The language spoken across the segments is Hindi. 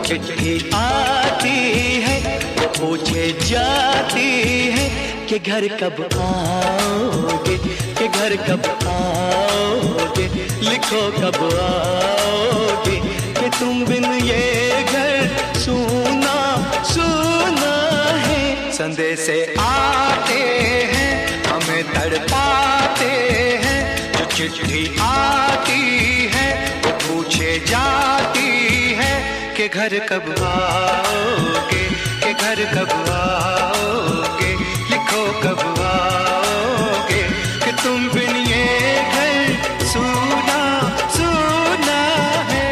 चिट्ठी आती है वो पूछे जाती है कि घर कब आओगे, कि घर कब आओगे, लिखो कब आओगे, कि तुम बिन ये घर सूना सूना है। संदेश आते हैं हमें तड़पाते हैं, जो चिट्ठी आती है वो पूछे जाती है कि घर कब आओगे, कि घर कब आओगे, लिखो कब आओगे, कि तुम बिन ये घर सूना सूना है।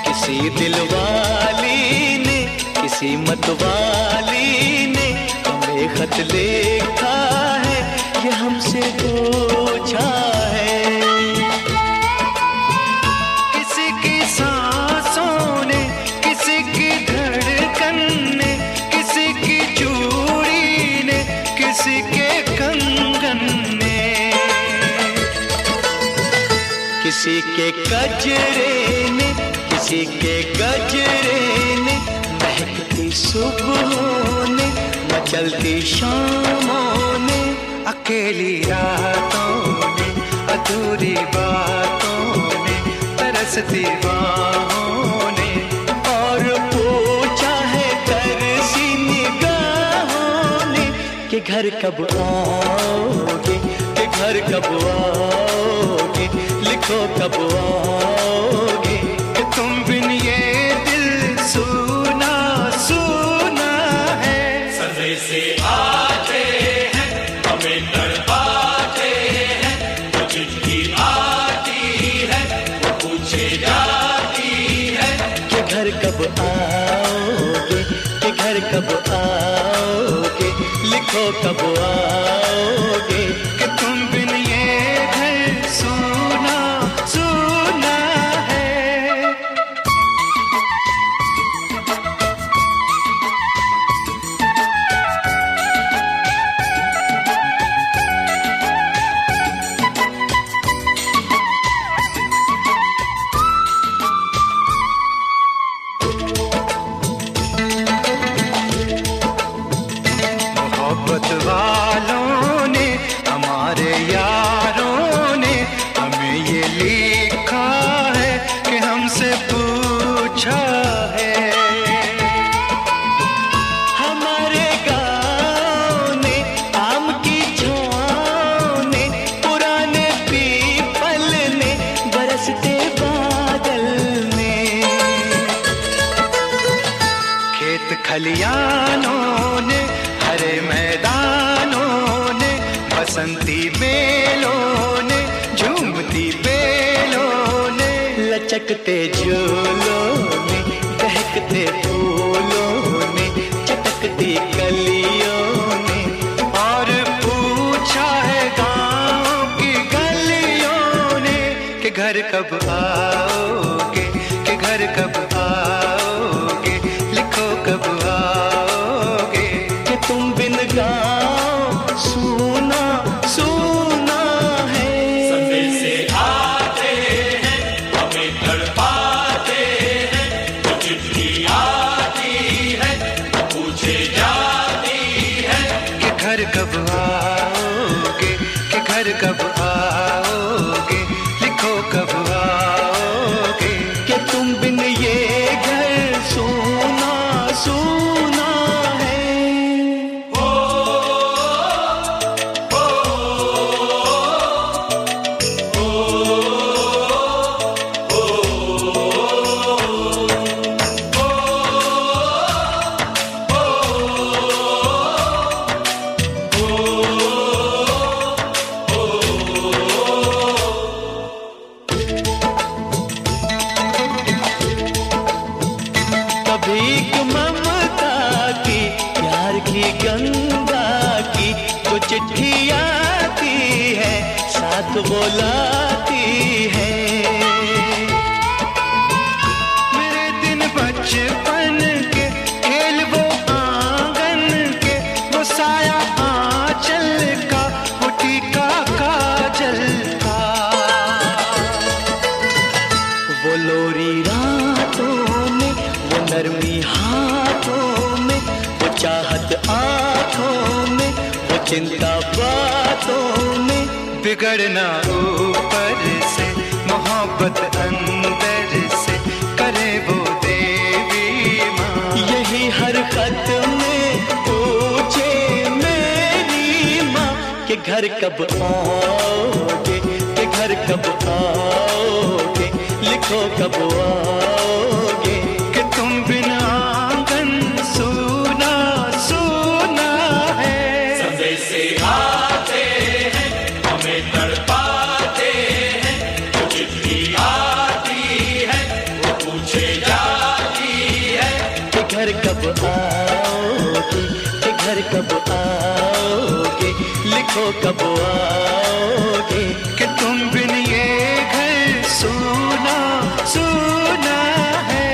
किसी दिलवाली ने, किसी मतवाली ने हमें खत लिखा है, ये हमसे पूछा है। किसी की सांसों ने, किसी की धड़कन ने, किसी की चूड़ी ने, किसी के कंगन ने, किसी के गजरे ने, किसी के गजरे ने, महकती सुबहों ने, मचलती शामों ने, अकेली रातों ने, अधूरी बातों ने, तरसती बाहों ने, और पूछा है तरसी निगाहों ने कि घर कब आओगे, कि घर कब आओगे, लिखो कब आओगे, कि तुम बिन ये दिल सूना सूना है। संदेश आते हैं हमें तड़पाते हैं, वो चिट्ठी आती है वो पूछे जाती है कि घर कब आओगे, कि घर कब आओगे, लिखो कब आओगे, कि तुम बिन ये घर सूना सूना है। मोहब्बत वालों ने, हमारे यारों ने हमें ये लिखा है कि हमसे पूछा है। हमारे गाँव ने, आम की छाँव ने, पुराने पीपल ने, बरसते बादल ने, खेत खलियानों ने, हरे मैदानों ने, बसंती बेलों ने, झूमती बेलों ने, लचकते झूलों ने, बहकते फूलों ने, चटकती कलियों ने, और पूछा है गाँव की गलियों ने कि घर कब आओगे, कि घर कब आओगे, लिखो कब आओगे, कि तुम बिन गाँव सूना सूना है। संदेश आते हैं हमें तड़पाते हैं, वो चिट्ठी आती है वो पूछे जाती है कि घर कब आओगे, कि घर कब आओगे, लिखो कब आओगे, कि तुम बिन ये घर चिंता बातों में, बिगड़ना ऊपर से, मोहब्बत अंदर से करे वो देवी माँ। यही हर खत में पूछे मेरी माँ कि घर कब आओगे, कि घर कब आओगे, लिखो कब आओगे। कि तुम बिना आंगन सूना सूना है। संदेशे आते हैं हमें तड़पाते हैं, वो चिट्ठी आती है वो पूछे जाती है कि घर कब आओगे, कि घर कब आओगे, लिखो कब आओगे। कि तुम बिन ये घर सूना सूना है।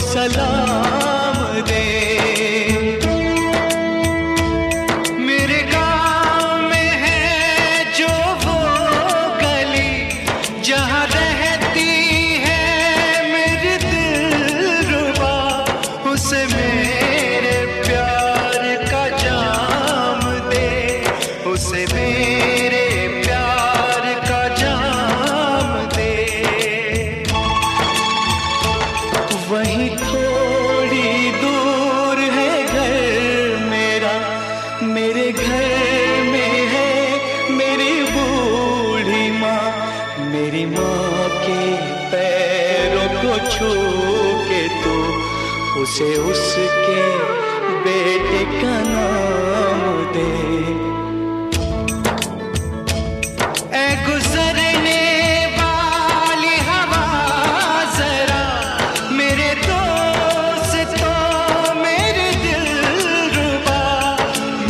सलाम दे। मेरे गाँव में है जो वो गली, जहाँ रहती है मेरी दिलरुबा, उसे मेरे प्यार का जाम दे, उसे मेरे प्यार का जाम दे। वहीं थोड़ी दूर है घर मेरा, मेरे घर में है मेरी बूढ़ी माँ। मेरी माँ के पैरों को छू के तू उसे उसके बेटे का नाम दे। ऐ गुजरने वाली हवा जरा, मेरे दोस्तों मेरे दिलरुबा,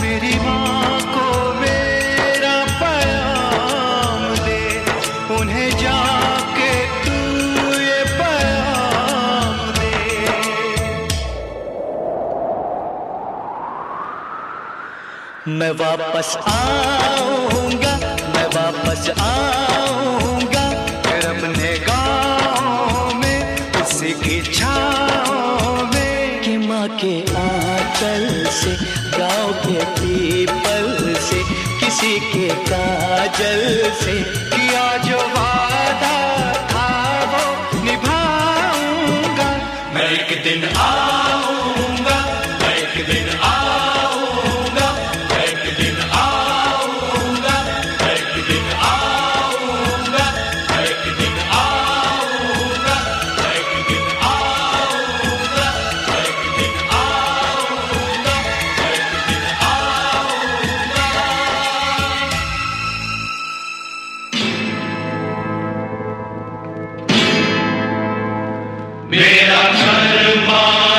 मेरी माँ को मेरा पैगाम दे, उन्हें जाके तू ये पैगाम दे। मैं वापस आऊंगा, मैं वापस आऊंगा, फिर अपने गाँव में उसी की छाँव में। कि माँ के आंचल से, गाँव के पीपल से, किसी के काजल से किया जो वादा था वो निभाऊंगा। मैं एक दिन आऊंगा, मैं एक दिन आऊंगा, मैं एक दिन आऊंगा, मैं एक दिन आऊंगा, मैं एक दिन आऊंगा, मैं एक दिन आऊंगा, मैं एक दिन आऊंगा, मैं एक दिन आऊंगा। मेरा घर माँ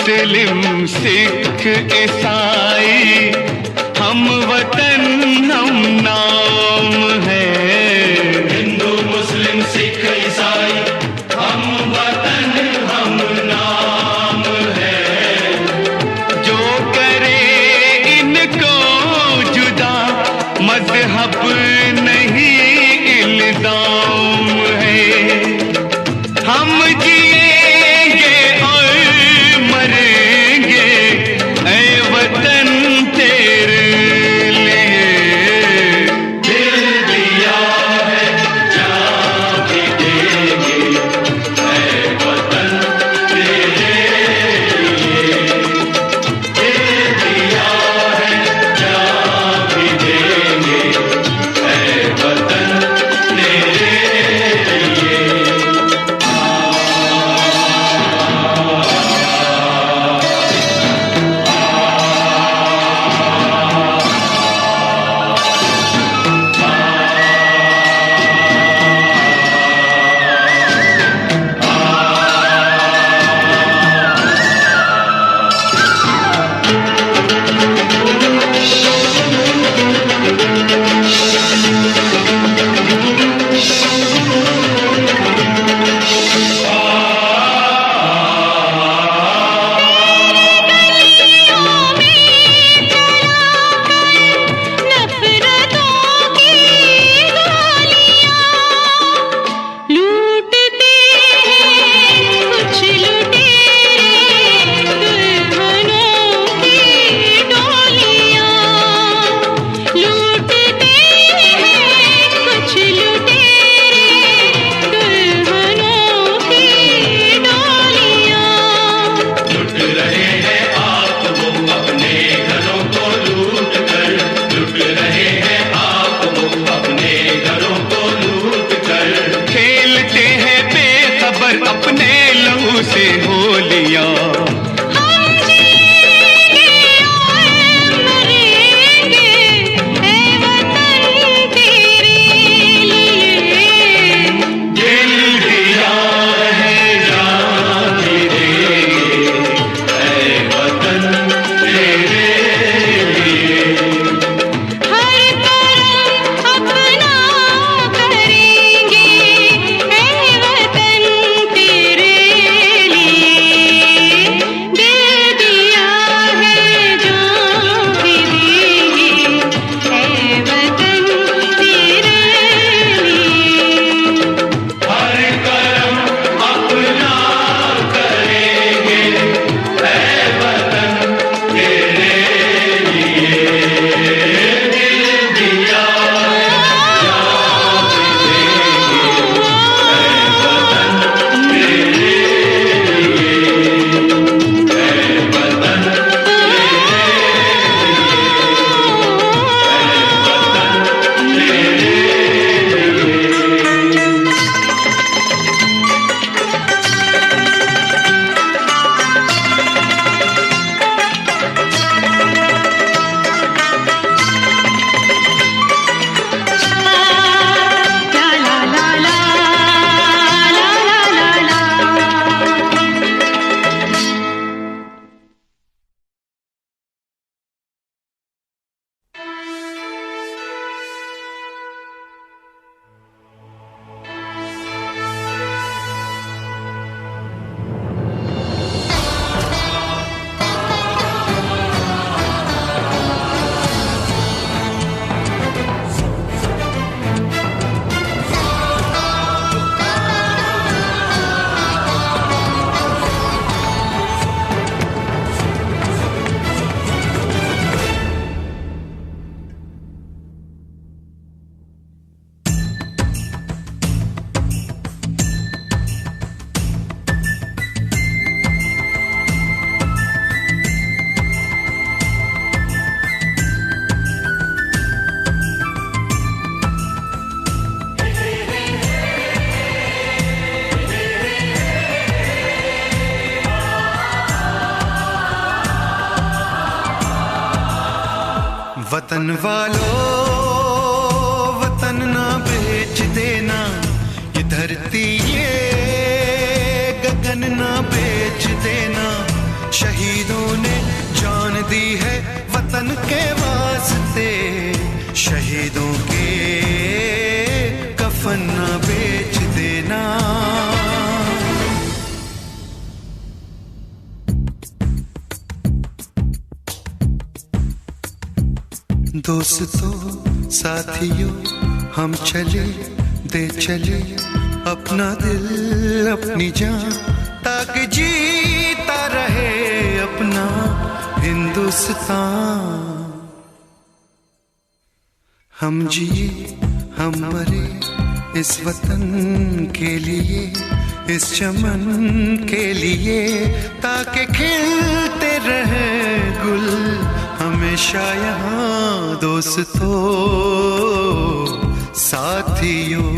मुस्लिम सिख ईसाई हम वतन हम नाम है। हिंदू मुस्लिम सिख ईसाई हम वतन हम नाम है। जो करे इनको जुदा मजहब नहीं इल्जाम है। हम जिएंगे और मरेंगे ऐ वतन तेरे लिए। दिल दिया है जान भी देंगे ऐ वतन तेरे लिए। दिल दिया है जान भी देंगे ऐ वतन तेरे लिए। अपने लहू से होलियां हम जिएंगे और मरेंगे ऐ वतन तेरे लिए। दिल दिया है जान भी देंगे ऐ वतन तेरे लिए। हर करम अपना करेंगे ऐ वतन तेरे लिए। दिल दिया है जान भी देंगे ऐ वतन तेरे लिए। हर करम अपना करेंगे ऐ वतन तेरे लिए। दिल दिया जान भी देंगे ऐ वतन तेरे लिए। ऐ वतन ला ला ला ला ला ला ला। वतन वालों वतन ना बेच देना, ये धरती ये गगन ना बेच देना। शहीदों ने जान दी है वतन के वास्ते, शहीदों के कफन न बेच देना। दोस्तों साथियों हम चले दे चले अपना दिल अपनी जान, ताकि जीता रहे अपना हिंदुस्तान। हम जिए हम मरे इस वतन के लिए, इस चमन के लिए, ताकि खिलते रहे गुल हमेशा यहाँ। दोस्तों साथियों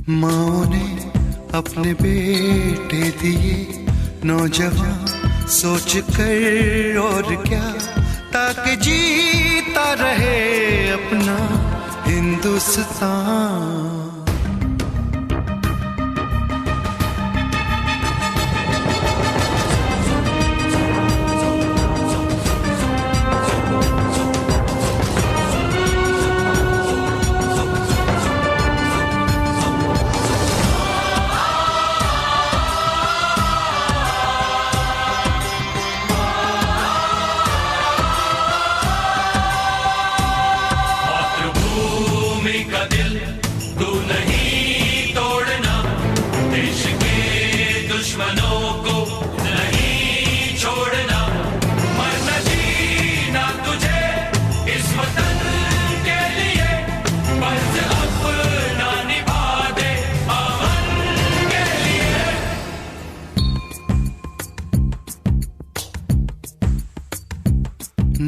माँ ने अपने बेटे दिए नौजवान सोच कर और क्या, ताकि जीता रहे अपना हिंदुस्तान।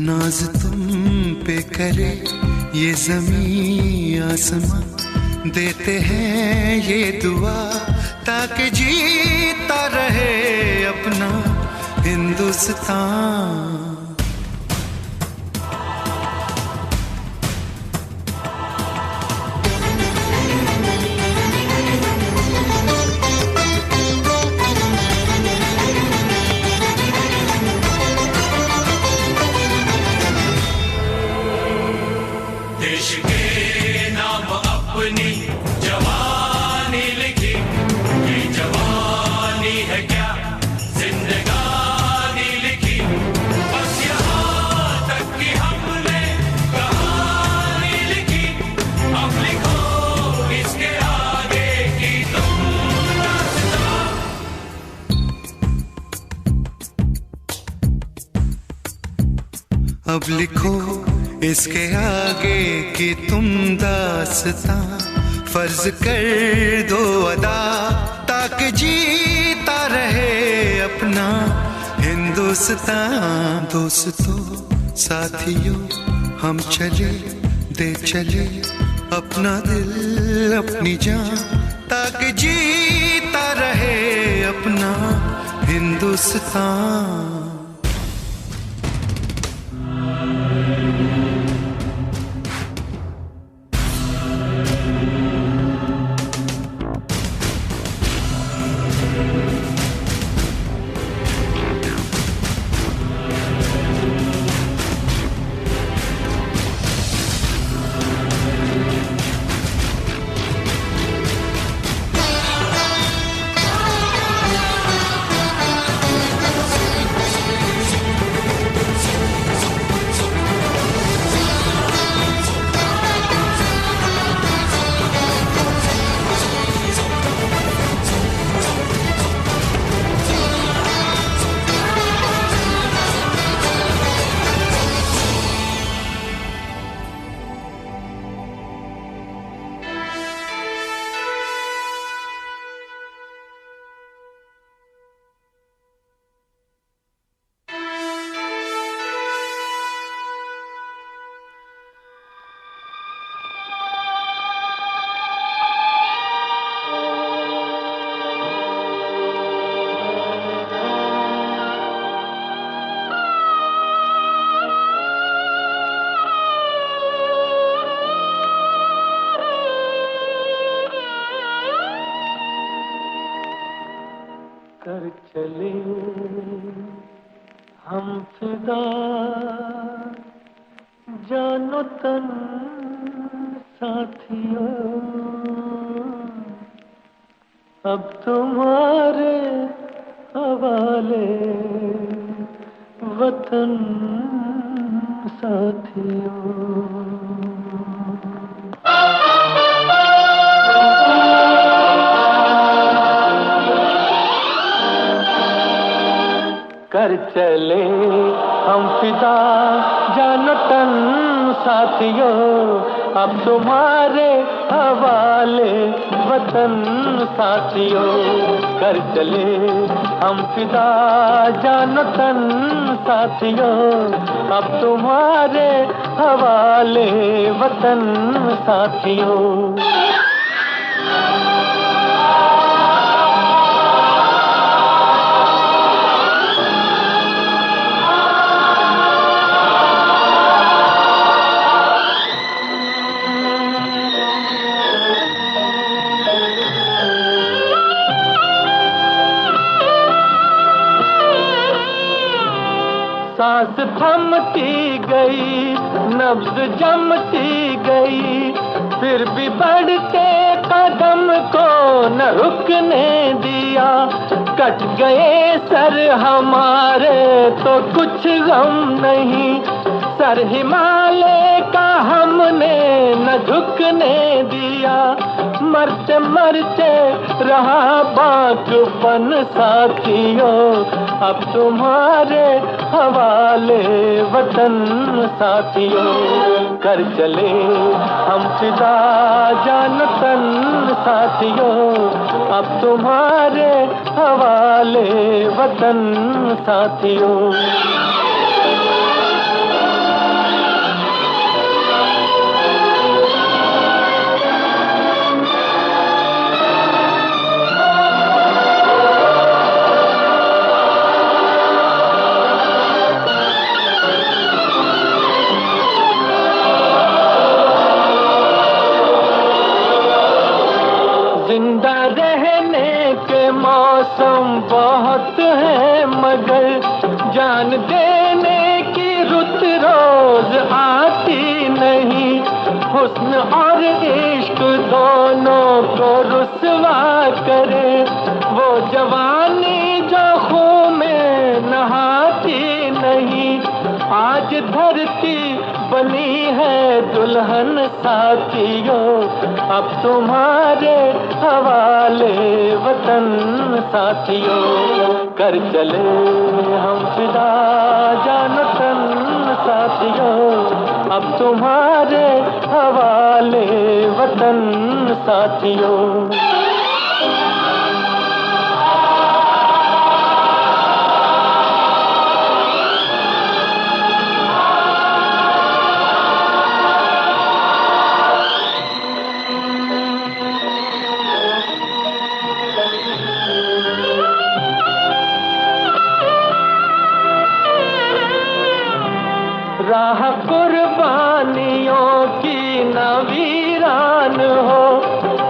नाज तुम पे करे ये ज़मीं आसमां, देते हैं ये दुआ ताकि जीता रहे अपना हिंदुस्तान। देश के नाम अपनी जवानी लिखी, ये जवानी है क्या जिंदगानी लिखी, बस यहाँ तक कि हमने कहानी लिखी, अब लिखो इसके आगे की तुम दास्तां। अब लिखो इसके आगे की तुम दास्तां, फर्ज कर दो अदा ताकि जीता रहे अपना हिंदुस्तान। दोस्तों साथियों हम चले दे चले अपना दिल अपनी जान, ताकि जीता रहे अपना हिंदुस्तान। कर चले हम फिदा जानो तन साथियों, अब तुम्हारे हवाले वतन साथियों। कर चले हम फिदा जानो तन साथियों, अब तुम्हारे हवाले वतन साथियों। कर चले हम फिदा जानो तन साथियों, अब तुम्हारे हवाले वतन साथियों। सांस थमती गई, नब्ज जमती गई, फिर भी बढ़ते कदम को न रुकने दिया। कट गए सर हमारे तो कुछ गम नहीं, सर हिमालय का हमने न झुकने दिया। मरते मरते रहा बाकपन साथियों, अब तुम्हारे हवाले वतन साथियों। कर चले हम फिदा जान तन साथियों, अब तुम्हारे हवाले वतन साथियों। जिंदा रहने के मौसम बहुत है, मगर जान देने की रुत रोज आती नहीं। हुस्न और इश्क दोनों को रुसवा करे वो जवानी जो खून में नहाती नहीं। आज धरती बनी है दुल्हन साथियों, अब तुम्हारे हवाले वतन साथियों। कर चले हम फिदा जान तन साथियों, अब तुम्हारे हवाले वतन साथियों। राह कुर्बानियों की न वीरान हो,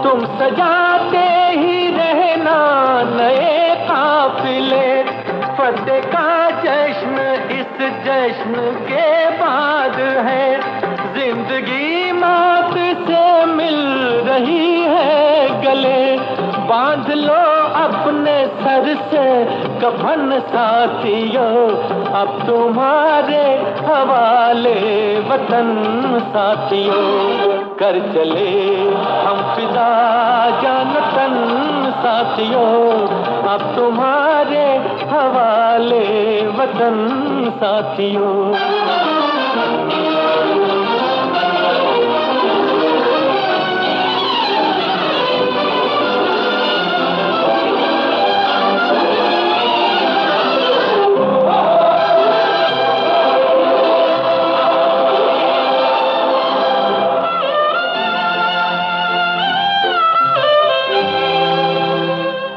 तुम सजाते ही रहना नए काफिले। फतेह का जश्न इस जश्न के बाद है, जिंदगी मौत से मिल रही है गले। बांध लो अपने सर से कफन साथियों, अब तुम्हारे हवाले वतन साथियों। कर चले हम फिदा जान तन साथियों, अब तुम्हारे हवाले वतन साथियों।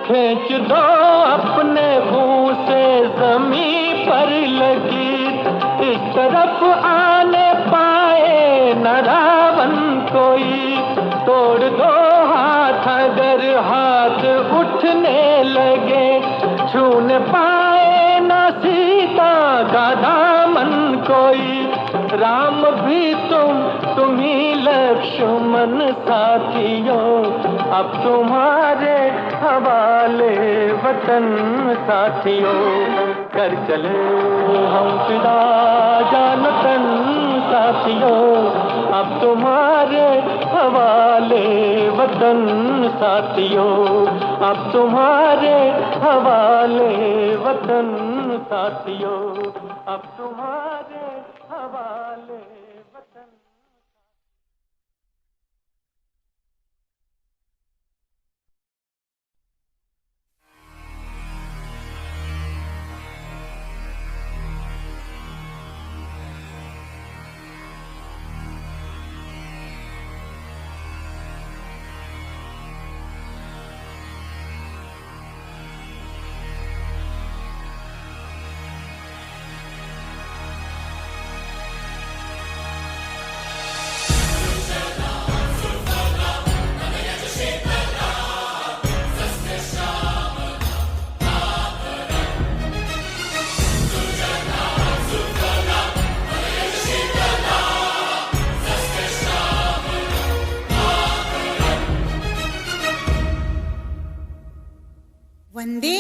खींच दो अपने मुंह से जमीन पर लगी, इस तरफ आने पाए न रावण कोई। तोड़ दो हाथ अगर हाथ उठने लगे, छूने पाए ना सीता का दामन कोई, राम भी तुम ही लक्ष्मण साथियों, अब तुम्हारे हवाले वतन साथियों, कर चले हम फिदा जान तन साथियों, अब तुम्हारे हवाले वतन साथियों, अब तुम्हारे हवाले वतन साथियों, अब तुम्हारे हवाले वतन। वंदे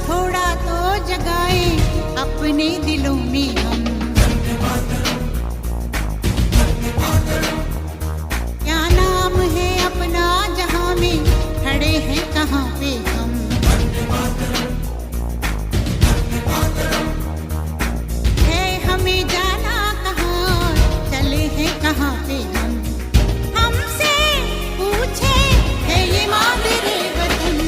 थोड़ा तो जगाए अपने दिलों में हम, क्या नाम है अपना जहां में, खड़े हैं कहाँ पे हम, है हमें जाना कहाँ, चले हैं कहाँ पे हम, हमसे पूछे है ये मादरे वतन।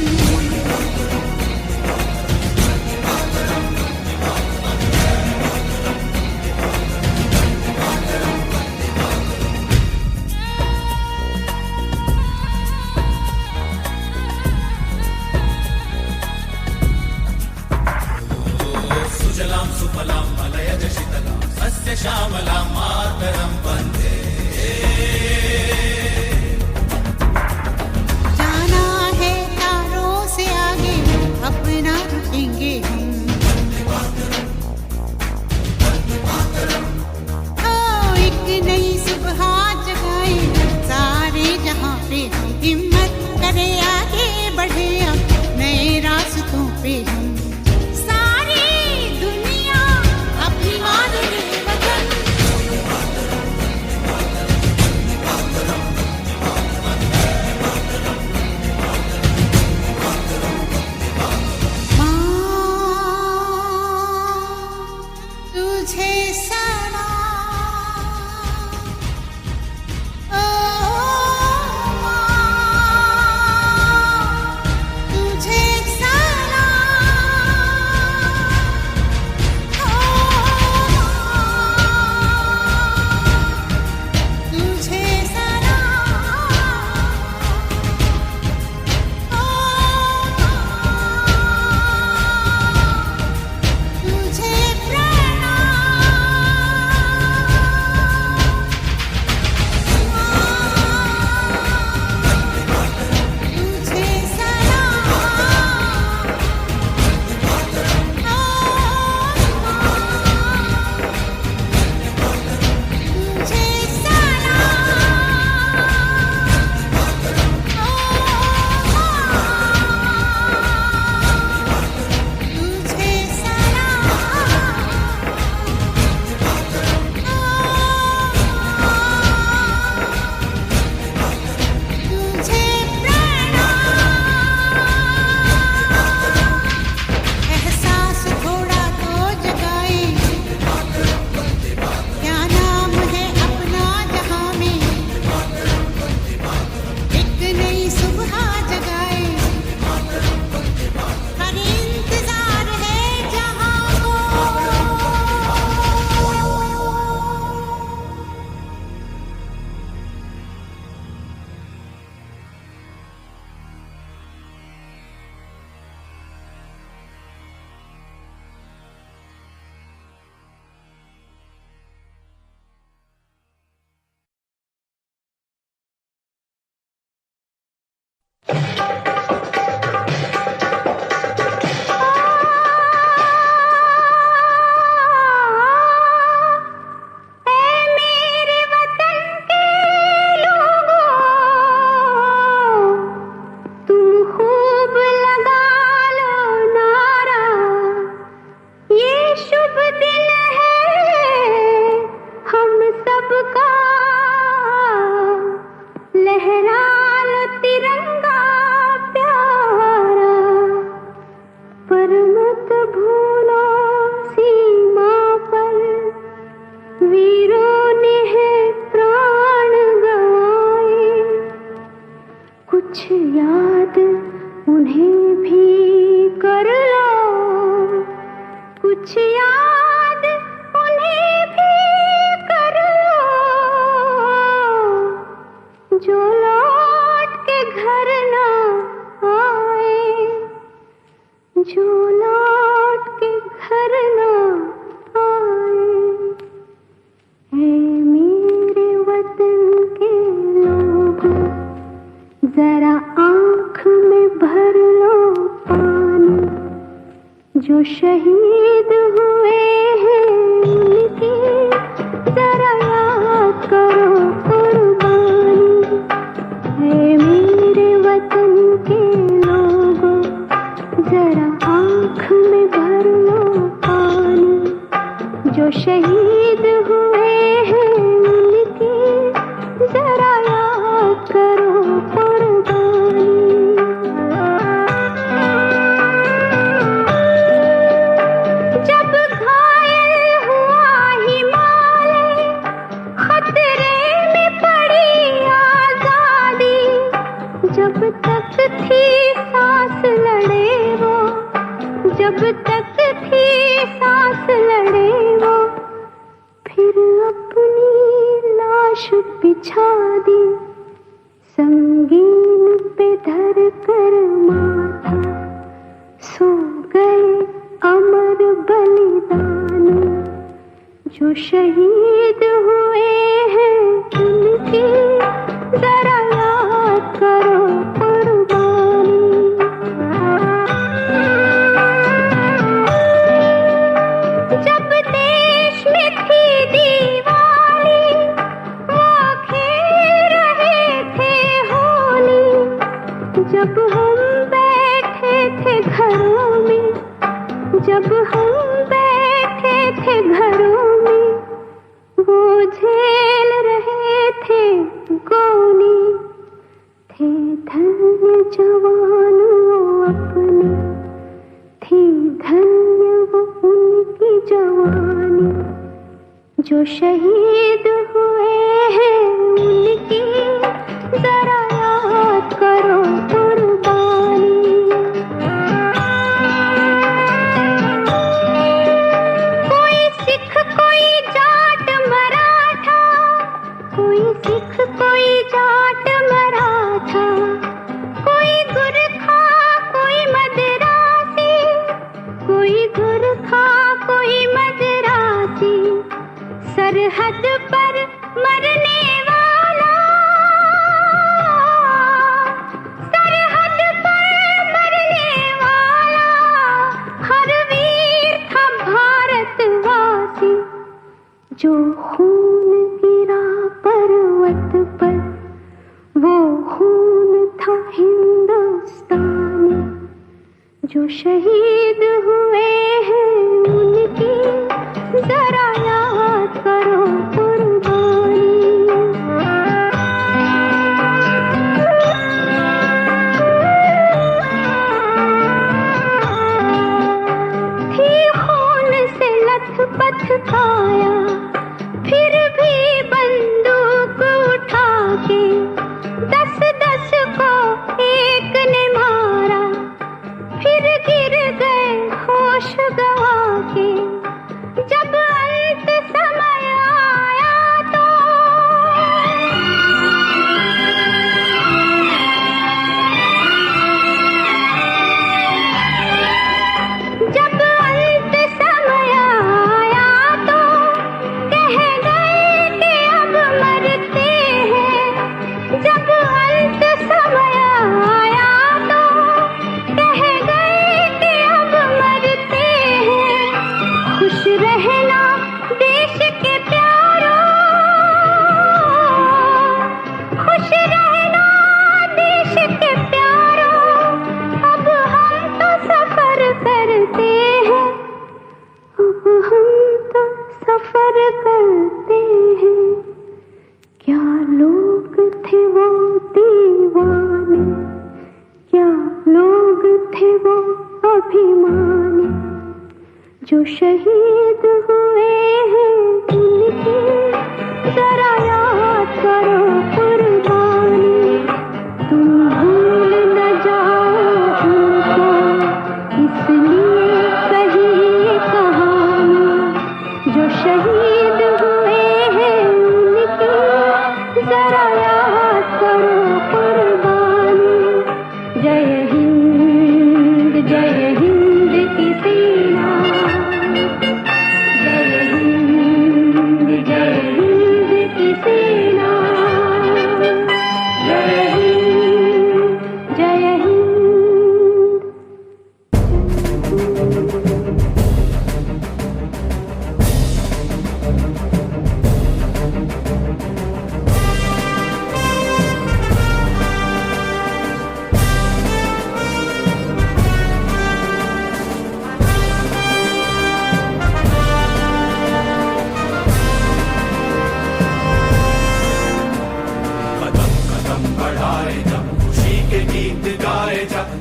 सुजलां सुफलां मलयज शीतलां सस्य श्यामलां मातरं वन्दे। जाना है तारों से आगे, अपना रुकेंगे हम, एक नई सुबह जगाए सारे जहां पे हम, हिम्मत करे आगे बढ़े अब नए रास्तों पे हम, याद उन्हें भी कर लो, कुछ याद उन्हें भी कर लो, जो लौट के घर ना आए, जो लौट के घर ना आए। ऐ मेरे वतन के लोगों, जरा आँख में भर लो पानी, जो शहीद हुए हैं उनकी जरा याद करो कुर्बानी। ऐ मेरे वतन के लोगों, जरा आँख में भर लो पानी, जो शहीद हुए हैं उनकी जरा याद करो कुर्बानी। जब घायल हुआ हिमालय, खतरे में पड़ी आजादी, जब तक थी सांस लड़े वो, जब तक थी सांस लड़े वो, फिर अपनी लाश बिछा दी, संगीन पे धर कर माथा, सो गए अमर बलिदानी, जो शहीद हुए हैं उनकी जरा याद करो कुर्बानी। जब देश में थी दीवाली, वो खेल रहे थे होली, जब हम बैठे थे घरों में, जब हम बैठे थे घरों में, वो झेल रहे थे गोली, थे धन्य जवान वो अपने, थी धन्य वो उनकी जवानी, जो शहीद हुए हैं उनकी जरा याद करो कुर्बानी। कोई सिख कोई जाट मराठा, कोई सिख कोई जाट मराठा, कोई गुरखा कोई मदरासी, कोई गुरखा कोई मदरासी, सरहद पर मरने वाला, सरहद पर मरने वाला, हर वीर था भारतवासी, जो खून गिरा पर्वत पर, वो खून था हिंदुस्तानी, जो शहीद हुए हैं उनकी जरा याद करो कुर्बानी। थी खून से लथपथ काया, फिर भी बंदूक उठा के 10-10 को एक ने मारा, फिर गिर गए होश गवा के, जब अंत समय आया तो, जब अंत समय आया तो कह गए कि अब मरते हैं, जब अंत समय आया तो कह गए कि अब मरते हैं। खुश रहना देश के प्यारों, खुश रहना देश के प्यारों, अब हम तो सफर करते हैं, अब हम तो सफर करते हैं। क्या लोग थे वो दीवाने, क्या लोग थे वो अभिमानी, जो शहीद हुए हैं उनकी जरा याद करो कुर्बानी। तुम भूल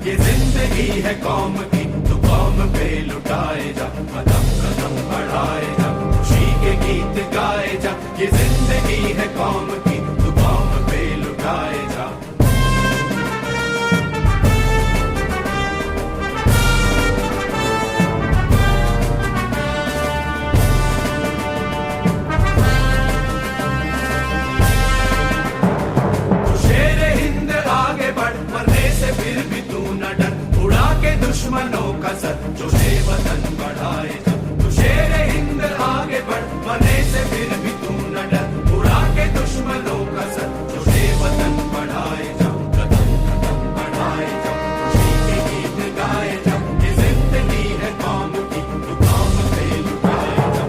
ये जिंदगी है कौम की, तू कौम पे लुटाए जा, कदम कदम बढ़ाए जा, खुशी के गीत गाए जा। ये जिंदगी है कौम की, तू कौम पे लुटाए जा। दुश्मनों का सर जो वतन बढ़ाए जा, तू शेर हिंद आगे बढ़, मरने से फिर भी तू न डर, उड़ा के दुश्मनों का सर जो वतन बढ़ाए जा, कदम कदम बढ़ाए जा, खुशी के गीत गाए जा। ये जिंदगी है कौम की, तू कौम पे लुटाए जा।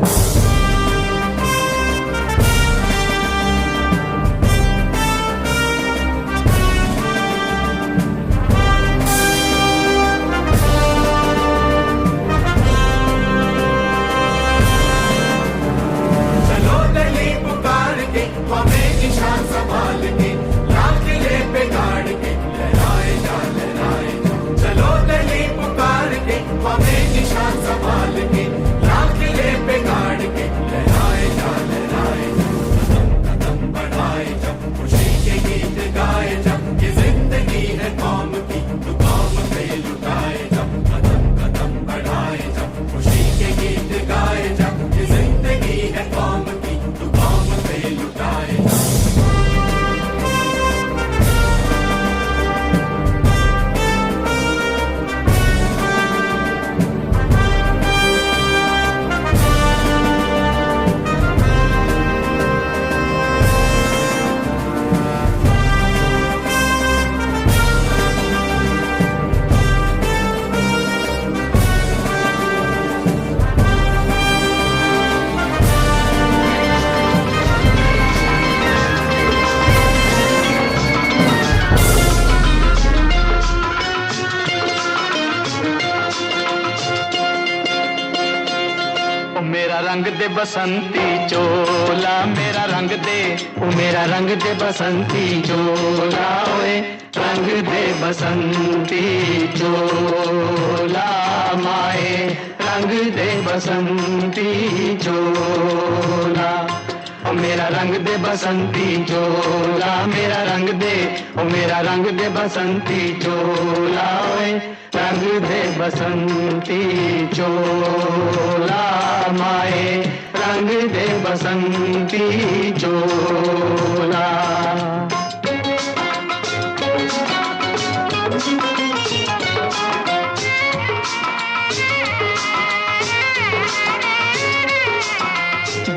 हमें निशान संभाल के लाल किले पे गाड़ के लहराए जा, लहराए जा। चलो दिल्ली पुकार के हमें निशान संभाल के लाल किले पे गाड़ के लहराए जा, लहराए जा। कदम कदम बढ़ाए जा, खुशी के गीत गाए जा। ये जिंदगी है कौम की, तू कौम पे लुटाए जा, कदम कदम बढ़ाए जा, खुशी के गीत गाए जा। ये जिंदगी है कौम की, तू कौम पे लुटाए जा। मेरा रंग दे बसंती चोला, मेरा रंग दे, ओ मेरा रंग दे बसंती चोला, ओए रंग दे बसंती चोला, माए रंग दे बसंती चोला। ओ मेरा रंग दे बसंती चोला, मेरा रंग दे, ओ मेरा रंग दे बसंती चोला, ओए रंग दे बसंती चोला, माए रंग दे बसंती चोला।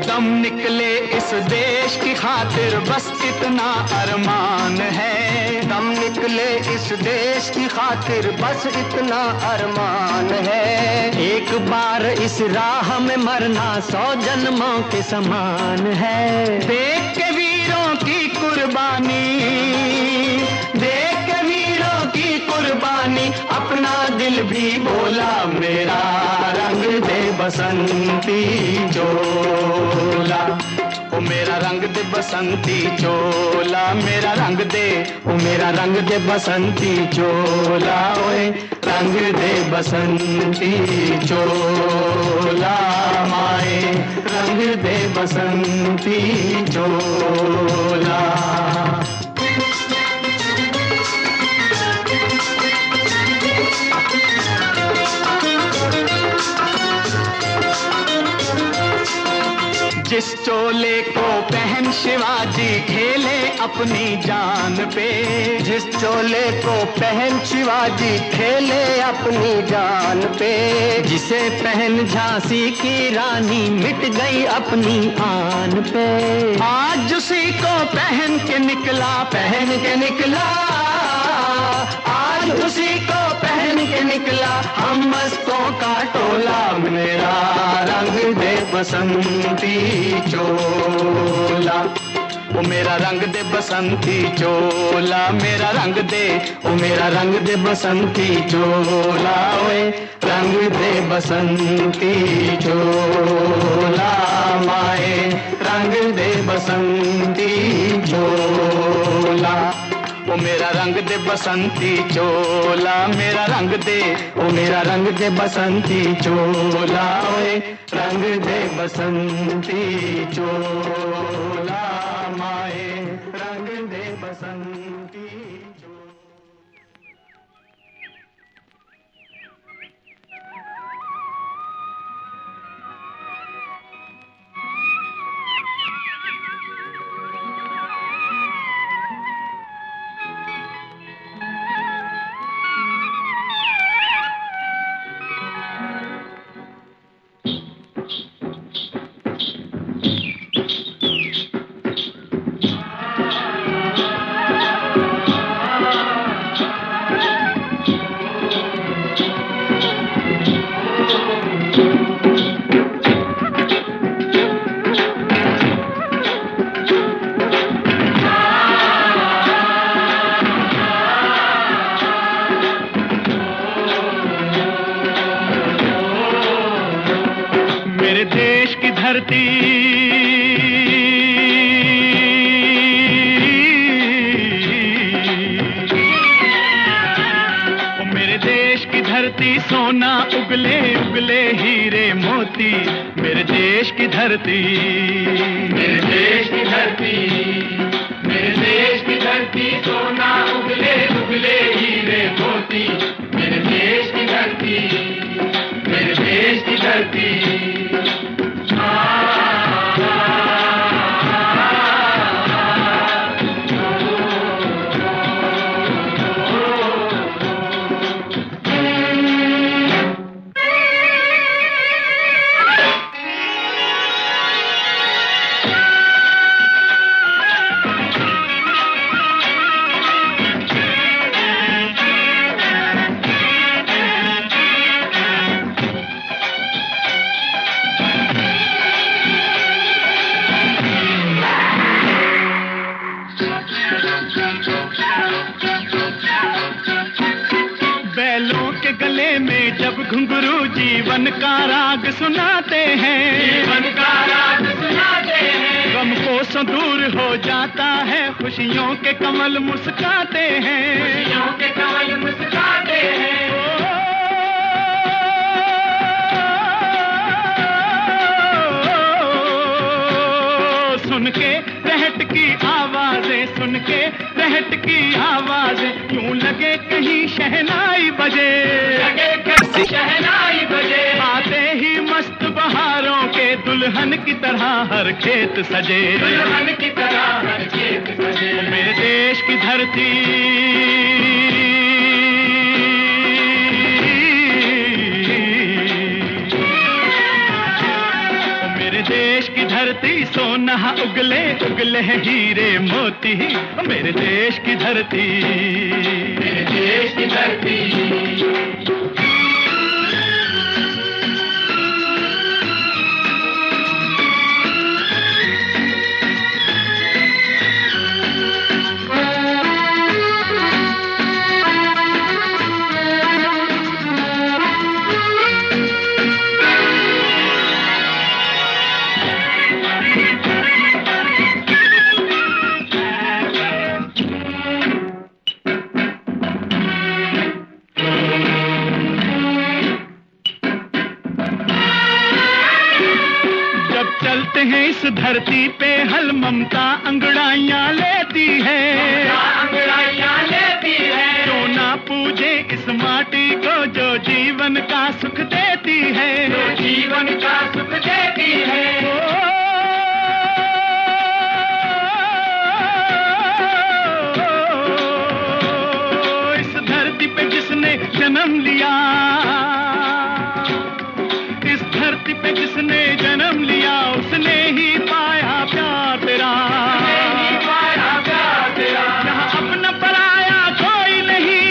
दम निकले इस देश की खातिर बस इतना अरमान है, दम निकले इस देश की खातिर बस इतना अरमान है। एक बार इस राह में मरना 100 जन्मों के समान है। देख के वीरों की कुर्बानी, देख के वीरों की कुर्बानी, अपना दिल भी बोला मेरा रंग दे बसंती चोला। ओ मेरा रंग दे बसंती चोला, मेरा रंग दे, ओ मेरा रंग दे बसंती चोला, ओए रंग दे बसंती चोला, माए रंग दे बसंती चोला। जिस चोले को पहन शिवाजी खेले अपनी जान पे, जिस चोले को पहन शिवाजी खेले अपनी जान पे, जिसे पहन झांसी की रानी मिट गई अपनी आन पे, आज उसी को पहन के निकला, पहन के निकला, आज उसी को पहन के निकला हम मस्तों का टोला। मेरा रंग दे बसंती चोला, ओ मेरा रंग दे बसंती चोला, मेरा रंग दे, ओ मेरा रंग दे बसंती चोला, ओए रंग दे बसंती चोला, माए रंग दे बसंती चोला, ओ मेरा रंग दे बसंती चोला, मेरा रंग दे, ओ मेरा रंग दे बसंती चोला, ओए रंग दे बसंती चोला, माए रंग दे बसंती चोला। मेरे देश की धरती ओ मेरे देश की धरती सोना उगले उगले हीरे मोती, मेरे देश की धरती, मेरे देश की धरती, मेरे देश की धरती सोना उगले उगले हीरे मोती, मेरे देश की धरती, मेरे देश की धरती। बैलों के गले में जब घुंघरू जीवन का राग सुनाते हैं, जीवन का राग सुनाते हैं, गम को दूर हो जाता है, खुशियों के कमल मुस्काते हैं, खुशियों के कमल मुस्काते हैं। सुन के रहट की आवाजें, सुन के रहट की आवाजें, यूं लगे कहीं शहनाई बजे, लगे कहीं शहनाई बजे, आते ही मस्त बहारों के दुल्हन की तरह हर खेत सजे, दुल्हन की तरह हर खेत सजे। मेरे देश की धरती देश की धरती सोना उगले उगले हीरे मोती, मेरे देश की धरती, मेरे देश की धरती। चलते हैं इस धरती पे हल ममता अंगड़ाइयाँ लेती है, अंगड़ाइयाँ लेती है, जो ना पूजे इस माटी को जो जीवन का सुख देती है, जो जीवन का सुख देती है। जिसने जन्म लिया, इस धरती पे जिसने जन्म लिया, उसने ही पाया प्यार तेरा, यहाँ अपना पराया कोई नहीं,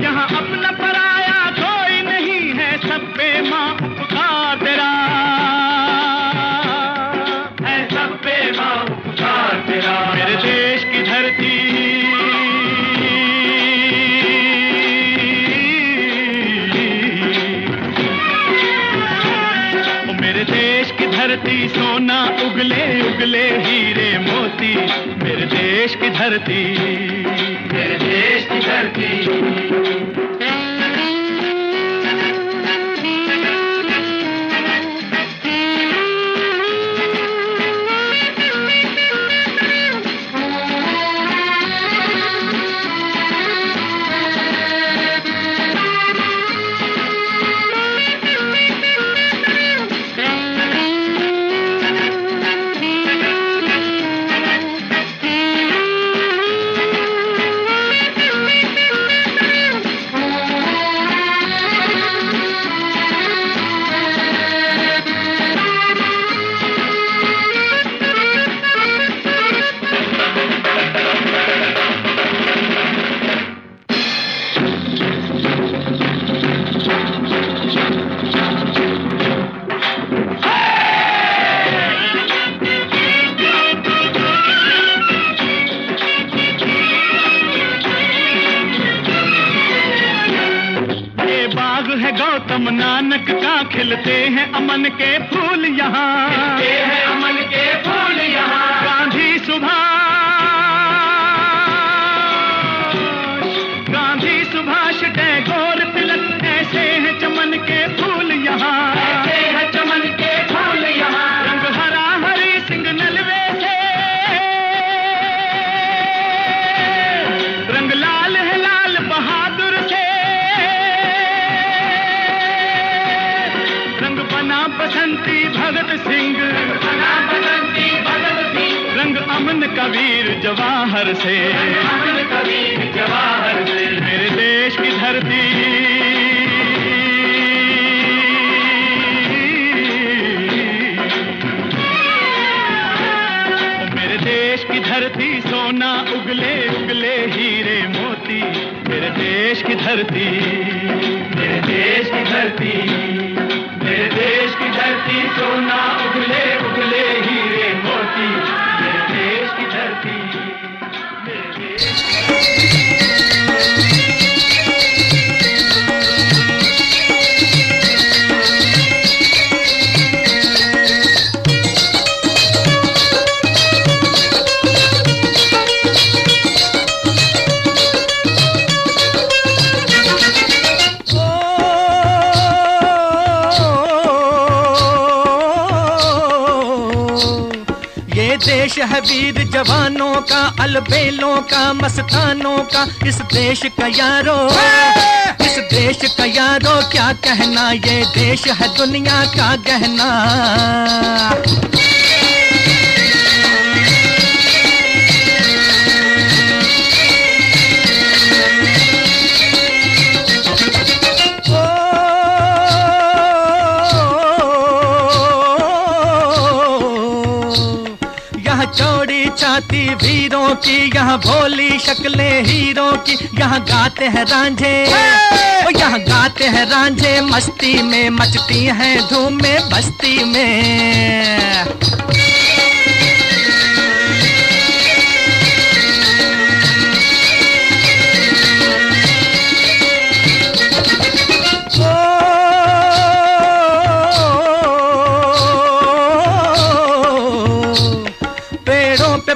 यहाँ अपना पराया कोई नहीं है, सब पे माँ उपकार तेरा है, सब पे माँ उपकार तेरा। मेरे देश की धरती, मेरे देश की धरती, सोना उगले उगले हीरे मोती, मेरे देश की धरती, मेरे देश की धरती। गौतम नानक का, खिलते हैं अमन के फूल यहाँ, खिलते हैं अमन के फूल यहाँ। गांधी सुभाष टैगोर तिलक, ऐसे हैं चमन के फूल यहाँ, ऐसे हैं चमन के फूल यहाँ। रंग हरा हरी सिंह नलवे से, रंग लाल है लाल बहादुर से, बसंती भगत सिंह, रंग अमन कबीर जवाहर से, मेरे देश की धरती, मेरे देश की धरती, सोना उगले उगले हीरे मोती, मेरे देश की धरती, मेरे देश की धरती, मेरे देश की धरती, सोना उगले उगले हीरे मोती, मेरे देश की धरती, मेरे देश की धरती। देश है वीर जवानों का, अलबेलों का, मस्तानों का, इस देश का यारो, इस देश का यारो क्या कहना, ये देश है दुनिया का गहना। चौड़ी छाती वीरों की, यहाँ भोली शक्लें हीरों की, यहाँ गाते हैं रांझे, यहाँ गाते हैं रांझे, मस्ती में मचती हैं धूमें बस्ती में।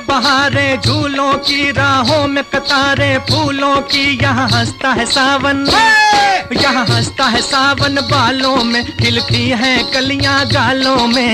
बहारें झूलों की, राहों में कतारें फूलों की, यहाँ हंसता है सावन, यहाँ हंसता है सावन, बालों में खिलती हैं कलियां गालों में।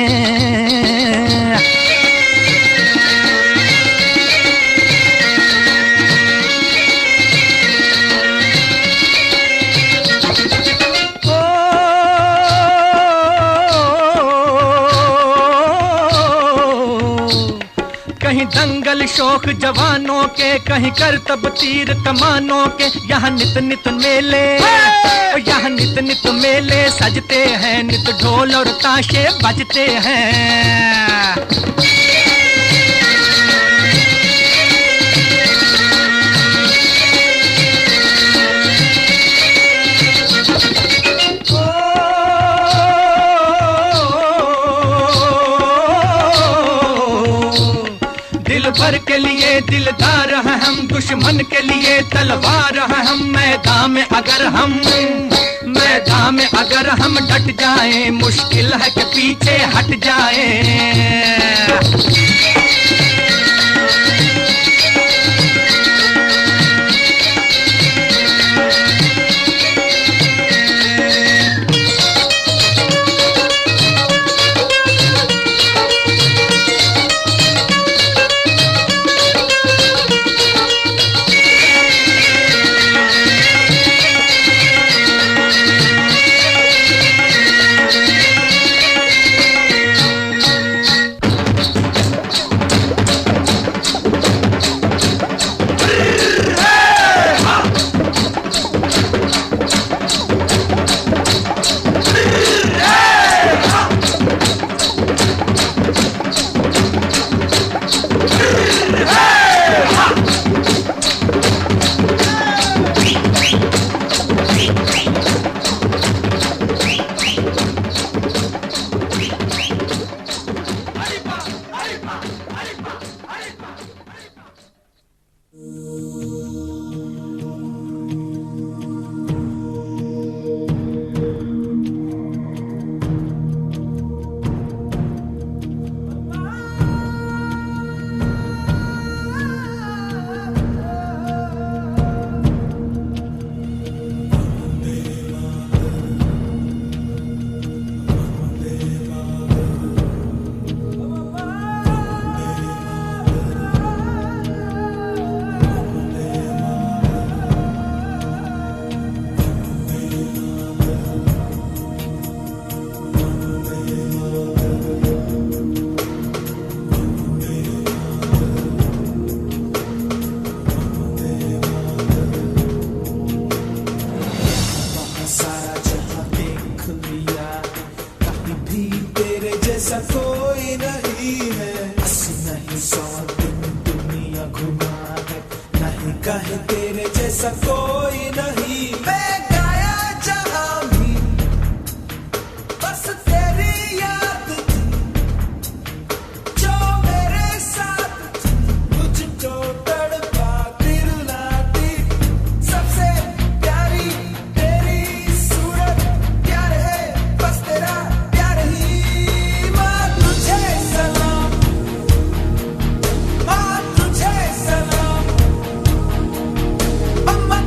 कहीं दंगल दिल शौक जवानों के, कहीं करतब तीर कमानों के। यहाँ नित नित मेले, यहाँ नित नित मेले सजते हैं, नित ढोल और ताशे बजते हैं। दिल भर के लिए दिलदार हैं हम, दुश्मन के लिए तलवार हैं हम। मैदान में अगर हम डट जाएं, मुश्किल है कि पीछे हट जाएं। कोई नहीं है, अस्सी नहीं 100 दिन दुनिया घुमा है, नहीं कहे तेरे जैसा कोई नहीं। मैं गाया जहां भी बस तेरी याद थी, जो मेरे साथ थी, मुझको तड़पा दिल लाती। सबसे प्यारी तेरी सूरत, प्यार है बस तेरा प्यार ही। तुझे सलाम, अम्मा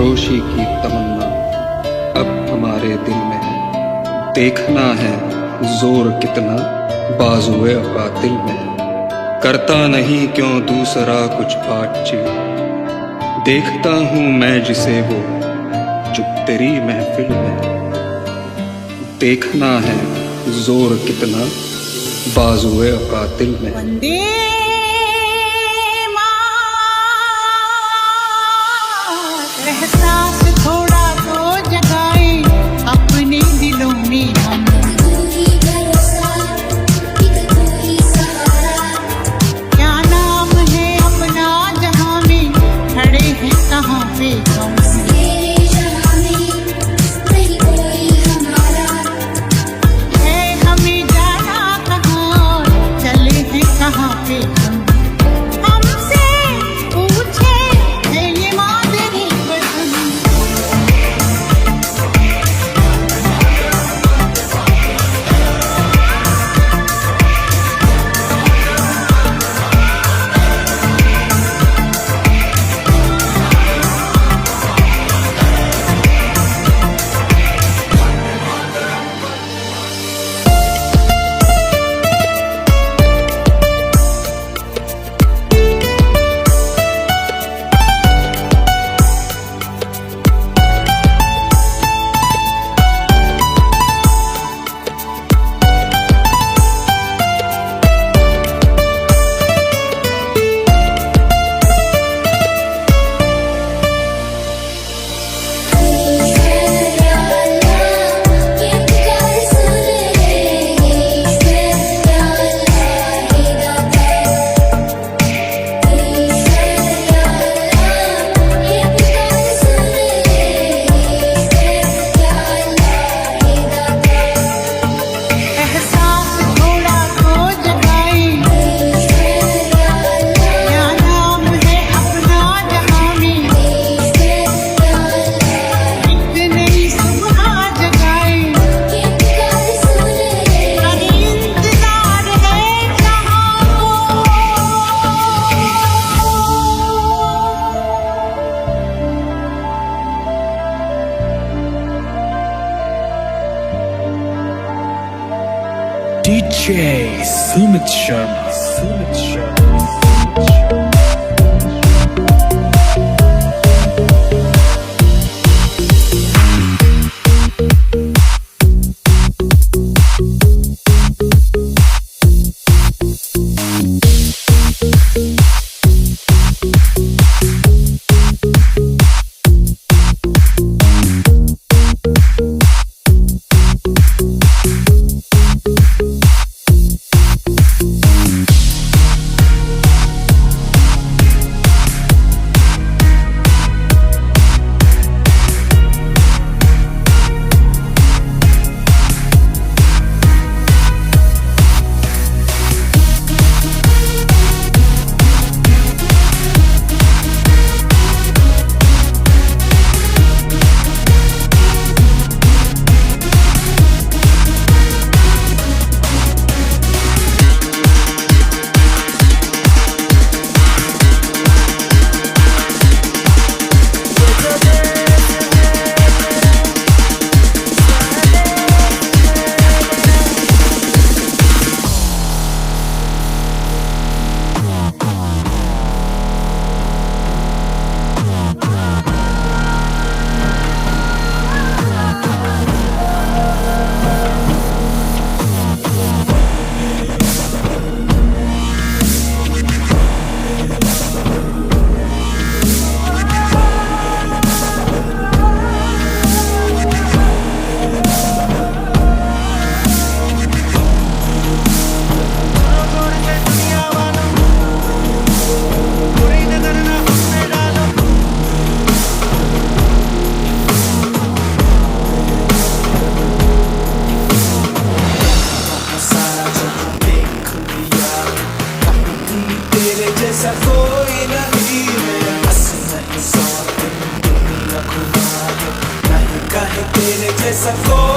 सरफरोशी की तमन्ना अब हमारे दिल में है। देखना है जोर कितना बाजुए कातिल में है। करता नहीं क्यों दूसरा कुछ बातचीत, देखता हूँ मैं जिसे वो चुप तेरी महफिल में है। देखना है जोर कितना बाजुए कातिल में है। वंदे एहसास थोड़ा तो जगाए अपने दिलों में हम। क्या नाम है अपना जहां में, खड़े हैं कहाँ पे हम। है हमें जाना कहाँ, चले हैं कहाँ पे हम। हमसे पूछे है ये मादरी वतन। DJ Sumit Sharma. तेरे जैसा कोई